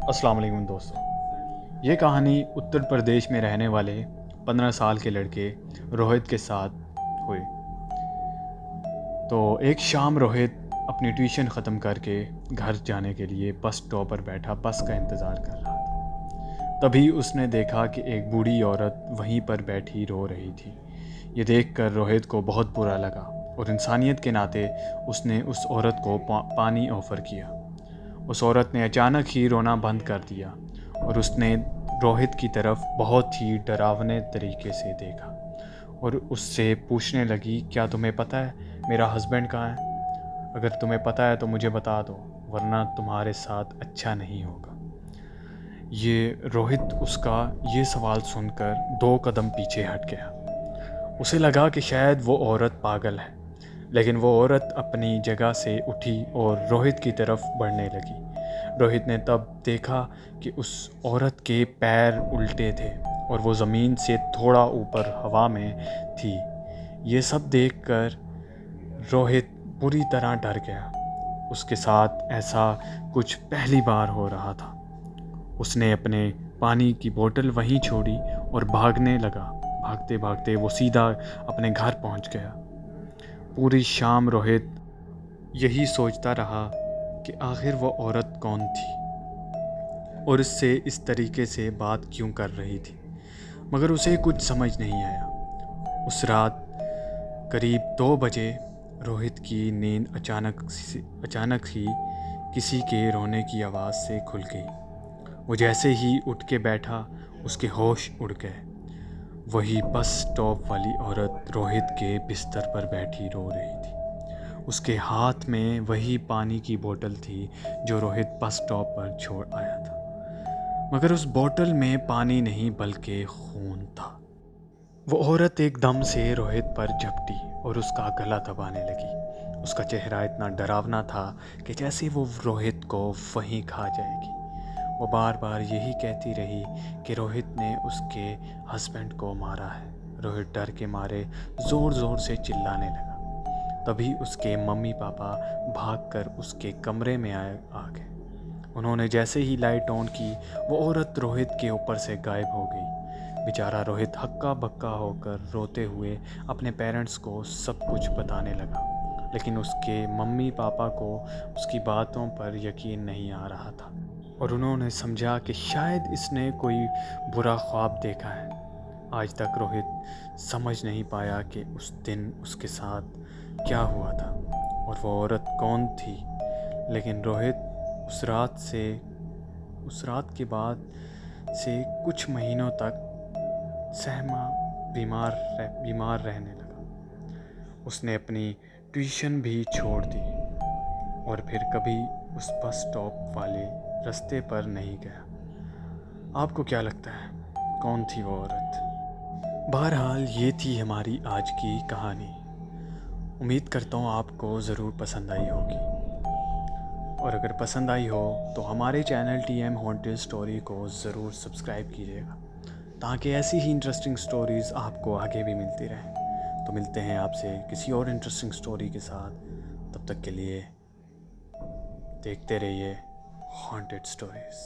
अस्सलाम वालेकुम दोस्तों। ये कहानी उत्तर प्रदेश में रहने वाले 15 साल के लड़के रोहित के साथ हुई। तो एक शाम रोहित अपनी ट्यूशन ख़त्म करके घर जाने के लिए बस स्टॉप पर बैठा बस का इंतज़ार कर रहा था। तभी उसने देखा कि एक बूढ़ी औरत वहीं पर बैठी रो रही थी। ये देखकर रोहित को बहुत बुरा लगा और इंसानियत के नाते उसने उस औरत को पानी ऑफ़र किया। उस औरत ने अचानक ही रोना बंद कर दिया और उसने रोहित की तरफ बहुत ही डरावने तरीके से देखा और उससे पूछने लगी, क्या तुम्हें पता है मेरा हस्बैंड कहाँ है? अगर तुम्हें पता है तो मुझे बता दो, वरना तुम्हारे साथ अच्छा नहीं होगा। ये रोहित उसका ये सवाल सुनकर 2 कदम पीछे हट गया। उसे लगा कि शायद वो औरत पागल है, लेकिन वो औरत अपनी जगह से उठी और रोहित की तरफ बढ़ने लगी। रोहित ने तब देखा कि उस औरत के पैर उल्टे थे और वो ज़मीन से थोड़ा ऊपर हवा में थी। ये सब देखकर रोहित बुरी तरह डर गया। उसके साथ ऐसा कुछ पहली बार हो रहा था। उसने अपने पानी की बोतल वहीं छोड़ी और भागने लगा। भागते भागते वो सीधा अपने घर पहुंच गया। पूरी शाम रोहित यही सोचता रहा कि आखिर वो औरत कौन थी और इससे इस तरीके से बात क्यों कर रही थी, मगर उसे कुछ समझ नहीं आया। उस रात करीब 2 बजे रोहित की नींद अचानक ही किसी के रोने की आवाज़ से खुल गई। वो जैसे ही उठ के बैठा, उसके होश उड़ गए। वही बस स्टॉप वाली औरत रोहित के बिस्तर पर बैठी रो रही थी। उसके हाथ में वही पानी की बोतल थी जो रोहित बस स्टॉप पर छोड़ आया था, मगर उस बोतल में पानी नहीं बल्कि खून था। वो औरत एकदम से रोहित पर झपटी और उसका गला दबाने लगी। उसका चेहरा इतना डरावना था कि जैसे वो रोहित को वहीं खा जाएगी। वो बार बार यही कहती रही कि रोहित ने उसके हस्बैंड को मारा है। रोहित डर के मारे ज़ोर ज़ोर से चिल्लाने लगा। तभी उसके मम्मी पापा भागकर उसके कमरे में आ गए। उन्होंने जैसे ही लाइट ऑन की, वो औरत रोहित के ऊपर से गायब हो गई। बेचारा रोहित हक्का बक्का होकर रोते हुए अपने पेरेंट्स को सब कुछ बताने लगा, लेकिन उसके मम्मी पापा को उसकी बातों पर यकीन नहीं आ रहा था और उन्होंने समझा कि शायद इसने कोई बुरा ख्वाब देखा है। आज तक रोहित समझ नहीं पाया कि उस दिन उसके साथ क्या हुआ था और वो औरत कौन थी, लेकिन रोहित उस रात के बाद से कुछ महीनों तक सहमा बीमार रहने लगा। उसने अपनी ट्यूशन भी छोड़ दी और फिर कभी उस बस स्टॉप वाले रास्ते पर नहीं गया। आपको क्या लगता है, कौन थी वो औरत? बहरहाल ये थी हमारी आज की कहानी। उम्मीद करता हूँ आपको ज़रूर पसंद आई होगी, और अगर पसंद आई हो तो हमारे चैनल TM हॉन्टेड स्टोरी को ज़रूर सब्सक्राइब कीजिएगा, ताकि ऐसी ही इंटरेस्टिंग स्टोरीज़ आपको आगे भी मिलती रहें। तो मिलते हैं आपसे किसी और इंटरेस्टिंग स्टोरी के साथ। तब तक के लिए देखते रहिए हॉन्टेड स्टोरीज़।